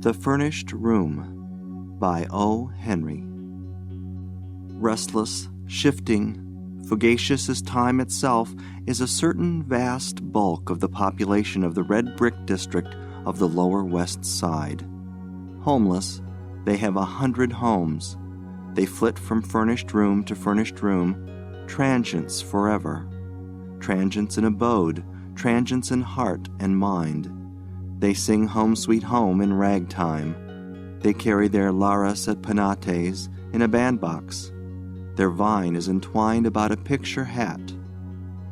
The Furnished Room by O. Henry. Restless, shifting, fugacious as time itself is a certain vast bulk of the population of the red brick district of the Lower West Side. Homeless, they have 100 homes. They flit from furnished room to furnished room, transients forever. Transients in abode, transients in heart and mind. They sing Home Sweet Home in ragtime. They carry their Laras et Penates in a bandbox. Their vine is entwined about a picture hat.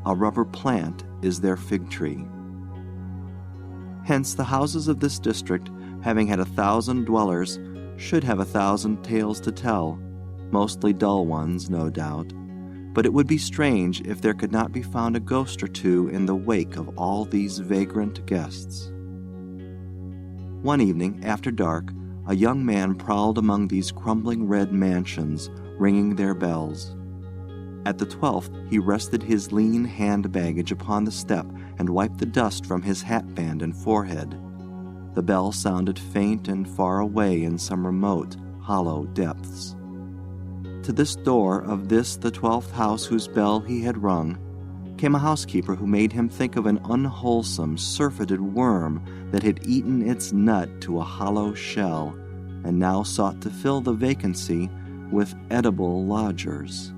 A rubber plant is their fig tree. Hence the houses of this district, having had 1,000 dwellers, should have 1,000 tales to tell, mostly dull ones, no doubt. But it would be strange if there could not be found a ghost or two in the wake of all these vagrant guests. One evening, after dark, a young man prowled among these crumbling red mansions, ringing their bells. At the 12th, he rested his lean hand baggage upon the step and wiped the dust from his hatband and forehead. The bell sounded faint and far away in some remote, hollow depths. To this door of this the 12th house whose bell he had rung, came a housekeeper who made him think of an unwholesome, surfeited worm that had eaten its nut to a hollow shell, and now sought to fill the vacancy with edible lodgers.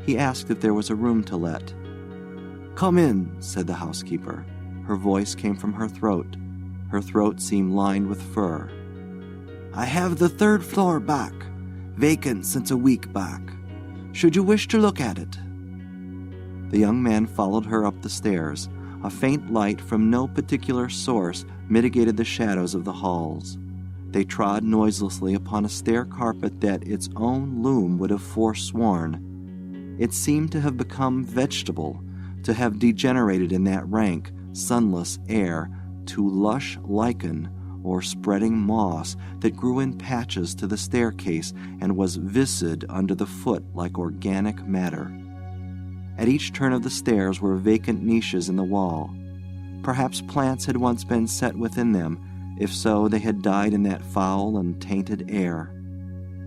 He asked if there was a room to let. "Come in," said the housekeeper. Her voice came from her throat. Her throat seemed lined with fur. "I have the 3rd floor back, vacant since a week back. Should you wish to look at it?" The young man followed her up the stairs. A faint light from no particular source mitigated the shadows of the halls. They trod noiselessly upon a stair carpet that its own loom would have forsworn. It seemed to have become vegetable, to have degenerated in that rank, sunless air to lush lichen or spreading moss that grew in patches to the staircase and was viscid under the foot like organic matter. At each turn of the stairs were vacant niches in the wall. Perhaps plants had once been set within them. If so, they had died in that foul and tainted air.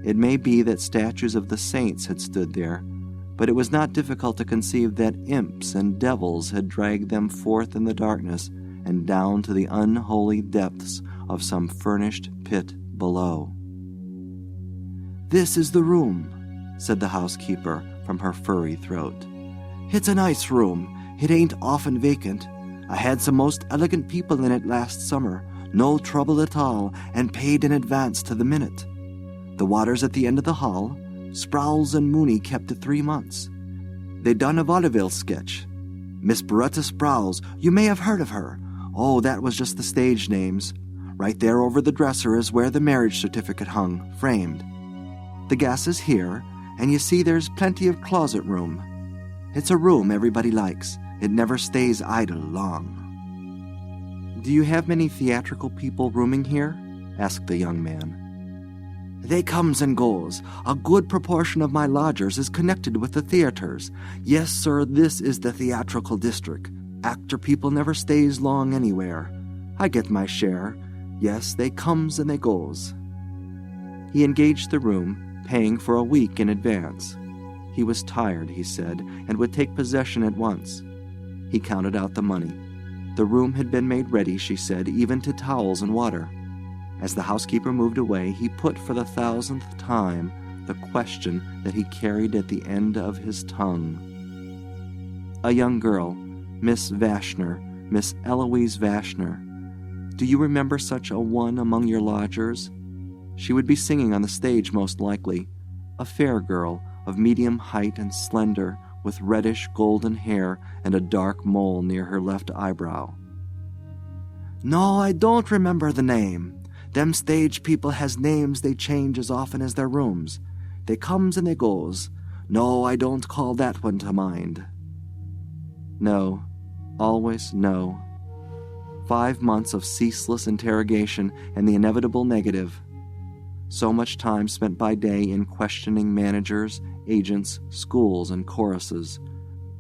It may be that statues of the saints had stood there, but it was not difficult to conceive that imps and devils had dragged them forth in the darkness and down to the unholy depths of some furnished pit below. "This is the room," said the housekeeper from her furry throat. "It's a nice room. It ain't often vacant. I had some most elegant people in it last summer, no trouble at all, and paid in advance to the minute. The water's at the end of the hall. Sproul's and Mooney kept it 3 months. They done a vaudeville sketch. Miss Beretta Sproul's, you may have heard of her. Oh, that was just the stage names. Right there over the dresser is where the marriage certificate hung, framed. The gas is here, and you see there's plenty of closet room. It's a room everybody likes. It never stays idle long." "Do you have many theatrical people rooming here?" asked the young man. "They comes and goes. A good proportion of my lodgers is connected with the theaters. Yes, sir, this is the theatrical district. Actor people never stays long anywhere. I get my share. Yes, they comes and they goes." He engaged the room, paying for a week in advance. He was tired, he said, and would take possession at once. He counted out the money. The room had been made ready, she said, even to towels and water. As the housekeeper moved away, he put for the 1,000th time the question that he carried at the end of his tongue. "A young girl, Miss Vashner, Miss Eloise Vashner. Do you remember such a one among your lodgers? She would be singing on the stage most likely. A fair girl, of medium height and slender, with reddish golden hair and a dark mole near her left eyebrow." "No, I don't remember the name. Them stage people has names they change as often as their rooms. They comes and they goes. No, I don't call that one to mind." No, always no. 5 months of ceaseless interrogation and the inevitable negative. So much time spent by day in questioning managers, agents, schools, and choruses.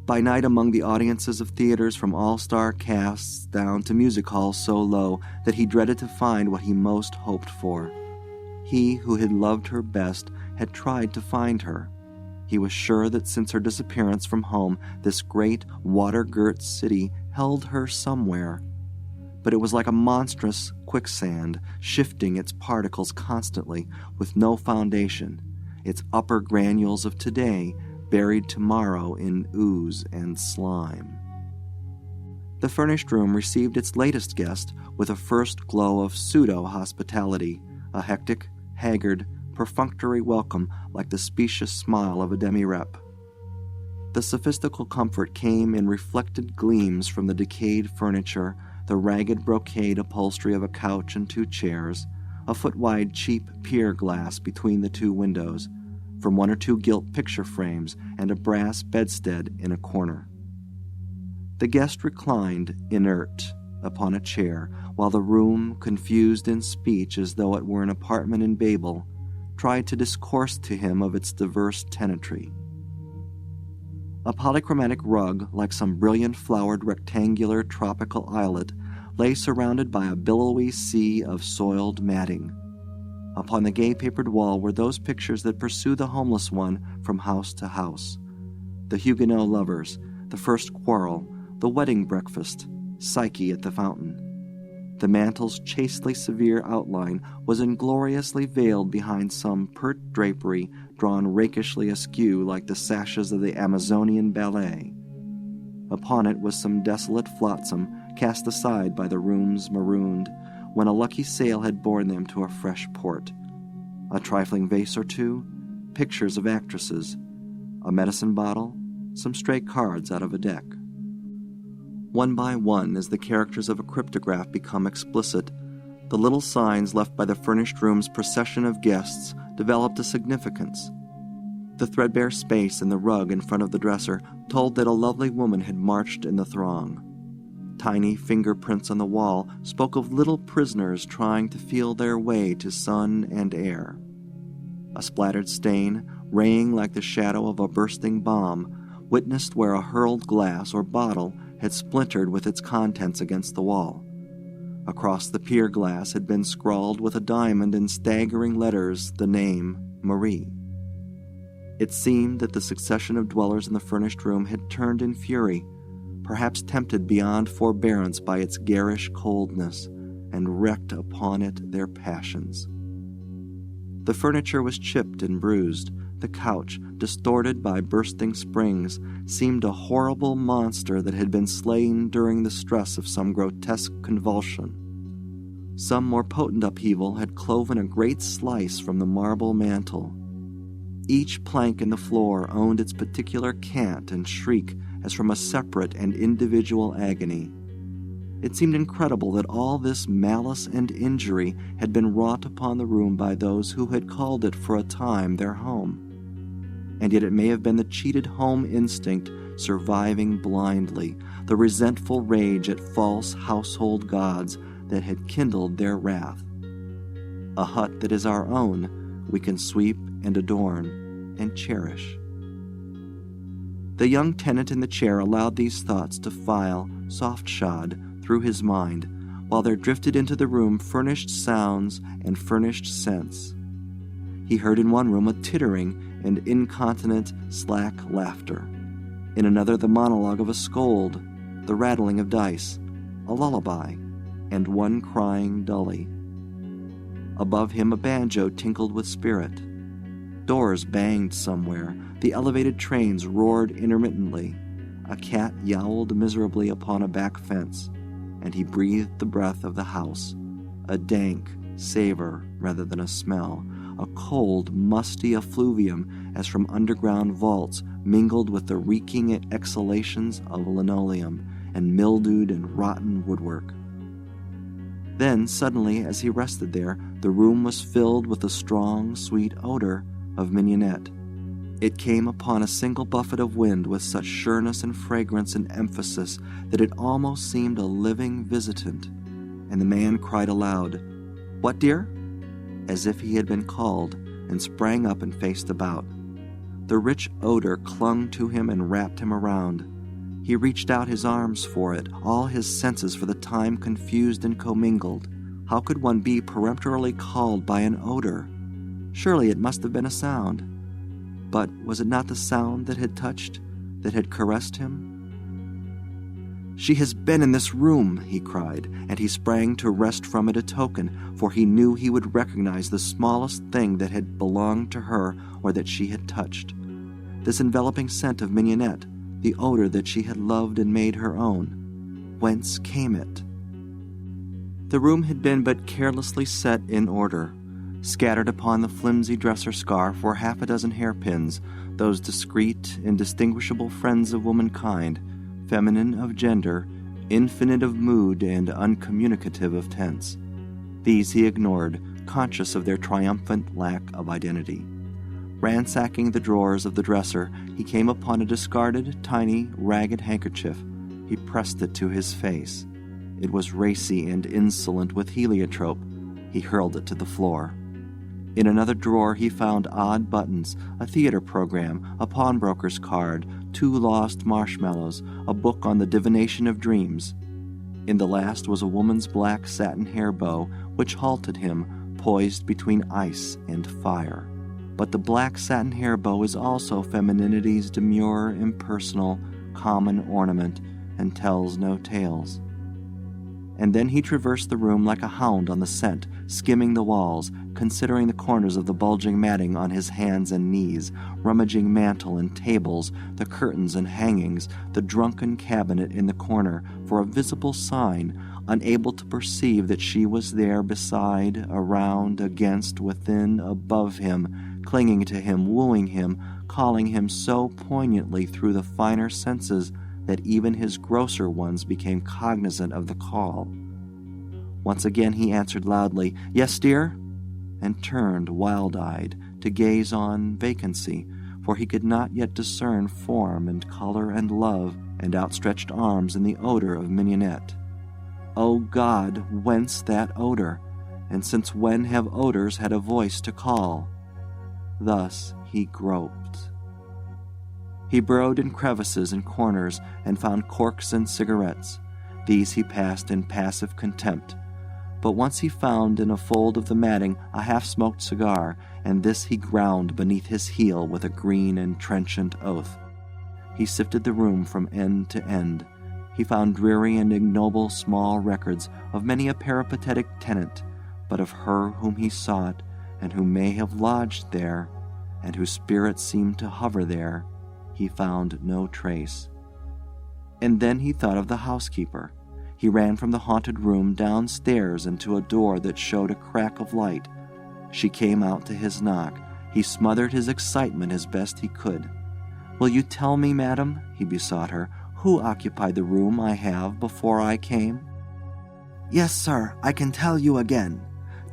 by night among the audiences of theaters from all-star casts down to music halls so low that he dreaded to find what he most hoped for. He who had loved her best had tried to find her. He was sure that since her disappearance from home, this great, water-girt city held her somewhere. But it was like a monstrous quicksand, shifting its particles constantly, with no foundation, its upper granules of today buried tomorrow in ooze and slime. The Furnished Room received its latest guest with a first glow of pseudo-hospitality, a hectic, haggard, perfunctory welcome like the specious smile of a demi-rep. The sophistical comfort came in reflected gleams from the decayed furniture, the ragged brocade upholstery of a couch and 2 chairs, a foot-wide cheap pier glass between the 2 windows, from 1 or 2 gilt picture frames and a brass bedstead in a corner. The guest reclined, inert, upon a chair, while the room, confused in speech as though it were an apartment in Babel, tried to discourse to him of its diverse tenantry. A polychromatic rug, like some brilliant flowered rectangular tropical islet, lay surrounded by a billowy sea of soiled matting. Upon the gay-papered wall were those pictures that pursue the homeless one from house to house. The Huguenot lovers, the first quarrel, the wedding breakfast, Psyche at the fountain. The mantel's chastely severe outline was ingloriously veiled behind some pert drapery drawn rakishly askew like the sashes of the Amazonian ballet. Upon it was some desolate flotsam cast aside by the rooms marooned when a lucky sail had borne them to a fresh port. A trifling vase or 2, pictures of actresses, a medicine bottle, some stray cards out of a deck. One by one, as the characters of a cryptograph become explicit, the little signs left by the Furnished Room's procession of guests developed a significance. The threadbare space in the rug in front of the dresser told that a lovely woman had marched in the throng. Tiny fingerprints on the wall spoke of little prisoners trying to feel their way to sun and air. A splattered stain, raying like the shadow of a bursting bomb, witnessed where a hurled glass or bottle had splintered with its contents against the wall. Across the pier glass had been scrawled with a diamond in staggering letters the name Marie. It seemed that the succession of dwellers in the Furnished Room had turned in fury, perhaps tempted beyond forbearance by its garish coldness, and wreaked upon it their passions. The furniture was chipped and bruised. The couch, distorted by bursting springs, seemed a horrible monster that had been slain during the stress of some grotesque convulsion. Some more potent upheaval had cloven a great slice from the marble mantel. Each plank in the floor owned its particular cant and shriek as from a separate and individual agony. It seemed incredible that all this malice and injury had been wrought upon the room by those who had called it for a time their home. And yet it may have been the cheated home instinct surviving blindly, the resentful rage at false household gods that had kindled their wrath. A hut that is our own, we can sweep and adorn and cherish. The young tenant in the chair allowed these thoughts to file, soft-shod, through his mind, while there drifted into the room furnished sounds and furnished scents. He heard in one room a tittering and incontinent, slack laughter. In another the monologue of a scold, the rattling of dice, a lullaby, and one crying dully. Above him a banjo tinkled with spirit. Doors banged somewhere, the elevated trains roared intermittently, a cat yowled miserably upon a back fence, and he breathed the breath of the house, a dank savor rather than a smell, a cold, musty effluvium as from underground vaults mingled with the reeking exhalations of linoleum and mildewed and rotten woodwork. Then, suddenly, as he rested there, the room was filled with the strong, sweet odor of mignonette. It came upon a single buffet of wind with such sureness and fragrance and emphasis that it almost seemed a living visitant, and the man cried aloud, "What, dear?" as if he had been called, and sprang up and faced about. The rich odor clung to him and wrapped him around. He reached out his arms for it, all his senses for the time confused and commingled. How could one be peremptorily called by an odor? Surely it must have been a sound. But was it not the sound that had touched, that had caressed him? "She has been in this room," he cried, and he sprang to wrest from it a token, for he knew he would recognize the smallest thing that had belonged to her or that she had touched. This enveloping scent of mignonette, the odor that she had loved and made her own. Whence came it? The room had been but carelessly set in order. Scattered upon the flimsy dresser scarf were half a dozen hairpins, those discreet, indistinguishable friends of womankind, feminine of gender, infinite of mood, and uncommunicative of tense. These he ignored, conscious of their triumphant lack of identity. Ransacking the drawers of the dresser, he came upon a discarded, tiny, ragged handkerchief. He pressed it to his face. It was racy and insolent with heliotrope. He hurled it to the floor. In another drawer he found odd buttons, a theater program, a pawnbroker's card, 2 lost marshmallows, a book on the divination of dreams. In the last was a woman's black satin hair bow, which halted him, poised between ice and fire. But the black satin hair bow is also femininity's demure, impersonal, common ornament, and tells no tales. And then he traversed the room like a hound on the scent, skimming the walls, considering the corners of the bulging matting on his hands and knees, rummaging mantel and tables, the curtains and hangings, the drunken cabinet in the corner, for a visible sign, unable to perceive that she was there beside, around, against, within, above him, clinging to him, wooing him, calling him so poignantly through the finer senses that even his grosser ones became cognizant of the call. Once again he answered loudly, "Yes, dear?" and turned, wild-eyed, to gaze on vacancy, for he could not yet discern form and color and love and outstretched arms in the odor of mignonette. O God, whence that odor? And since when have odors had a voice to call? Thus he groped. He burrowed in crevices and corners and found corks and cigarettes. These he passed in passive contempt. But once he found in a fold of the matting a half-smoked cigar, and this he ground beneath his heel with a green and trenchant oath. He sifted the room from end to end. He found dreary and ignoble small records of many a peripatetic tenant, but of her whom he sought, and who may have lodged there, and whose spirit seemed to hover there, he found no trace. And then he thought of the housekeeper. He ran from the haunted room downstairs into a door that showed a crack of light. She came out to his knock. He smothered his excitement as best he could. "Will you tell me, madam," he besought her, "who occupied the room I have before I came?" "Yes, sir, I can tell you again.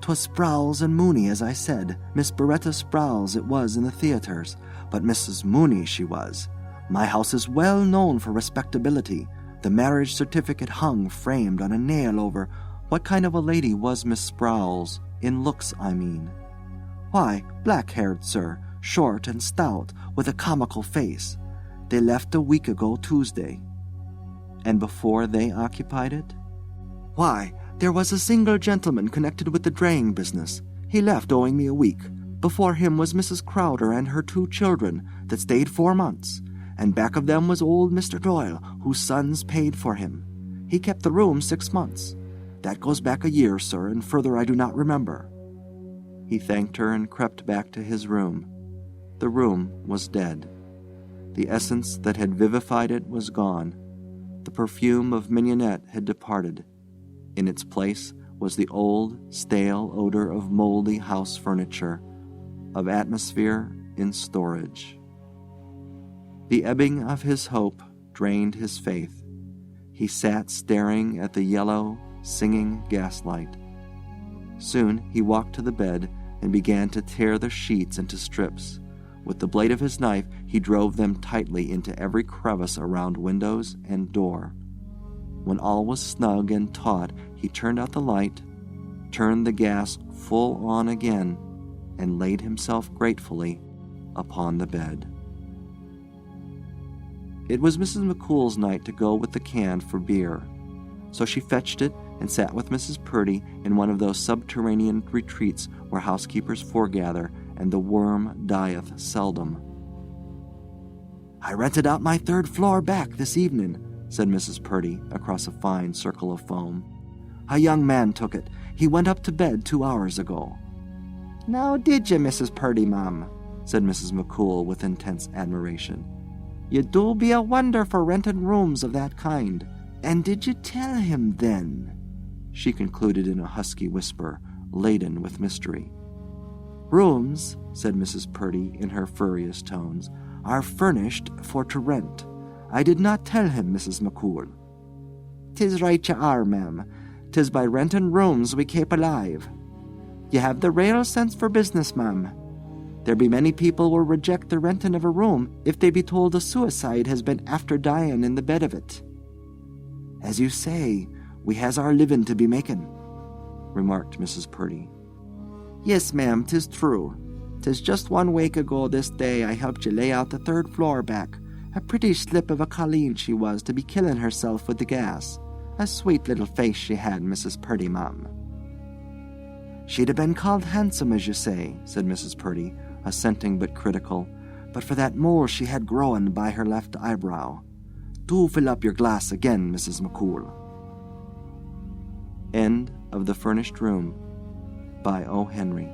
'Twas Sprowls and Mooney, as I said. Miss Beretta Sprowls it was in the theaters, but Mrs. Mooney she was. My house is well known for respectability. The marriage certificate hung framed on a nail over— What kind of a lady was Miss Sprowls? In looks, I mean." "Why, black-haired, sir, short and stout, with a comical face. They left a week ago Tuesday." "And before they occupied it?" "Why, there was a single gentleman connected with the draying business. He left owing me a week. Before him was Mrs. Crowder and her 2 children that stayed 4 months. And back of them was old Mr. Doyle, whose sons paid for him. He kept the room 6 months. That goes back a year, sir, and further I do not remember." He thanked her and crept back to his room. The room was dead. The essence that had vivified it was gone. The perfume of mignonette had departed. In its place was the old, stale odor of moldy house furniture, of atmosphere in storage. The ebbing of his hope drained his faith. He sat staring at the yellow, singing gaslight. Soon he walked to the bed and began to tear the sheets into strips. With the blade of his knife, he drove them tightly into every crevice around windows and door. When all was snug and taut, he turned out the light, turned the gas full on again, and laid himself gratefully upon the bed. It was Mrs. McCool's night to go with the can for beer. So she fetched it and sat with Mrs. Purdy in one of those subterranean retreats where housekeepers foregather and the worm dieth seldom. "I rented out my third floor back this evening," said Mrs. Purdy across a fine circle of foam. "A young man took it. He went up to bed 2 hours ago." "Now did you, Mrs. Purdy, ma'am?" said Mrs. McCool with intense admiration. "You do be a wonder for renting rooms of that kind. And did you tell him then?" she concluded in a husky whisper, laden with mystery. "Rooms," said Mrs. Purdy in her furriest tones, "are furnished for to rent. I did not tell him, Mrs. McCool." "'Tis right you are, ma'am. 'Tis by renting rooms we kape alive. You have the rale sense for business, ma'am. There be many people will reject the renting of a room if they be told a suicide has been after dying in the bed of it." "As you say, we has our living to be making," remarked Mrs. Purdy. "Yes, ma'am, 'tis true. 'Tis just 1 week ago this day I helped you lay out the 3rd floor back. A pretty slip of a colleen she was to be killing herself with the gas. A sweet little face she had, Mrs. Purdy, ma'am." "She'd have been called handsome, as you say," said Mrs. Purdy, assenting but critical, "but for that mole she had growing by her left eyebrow. Do fill up your glass again, Mrs. McCool." End of The Furnished Room by O. Henry.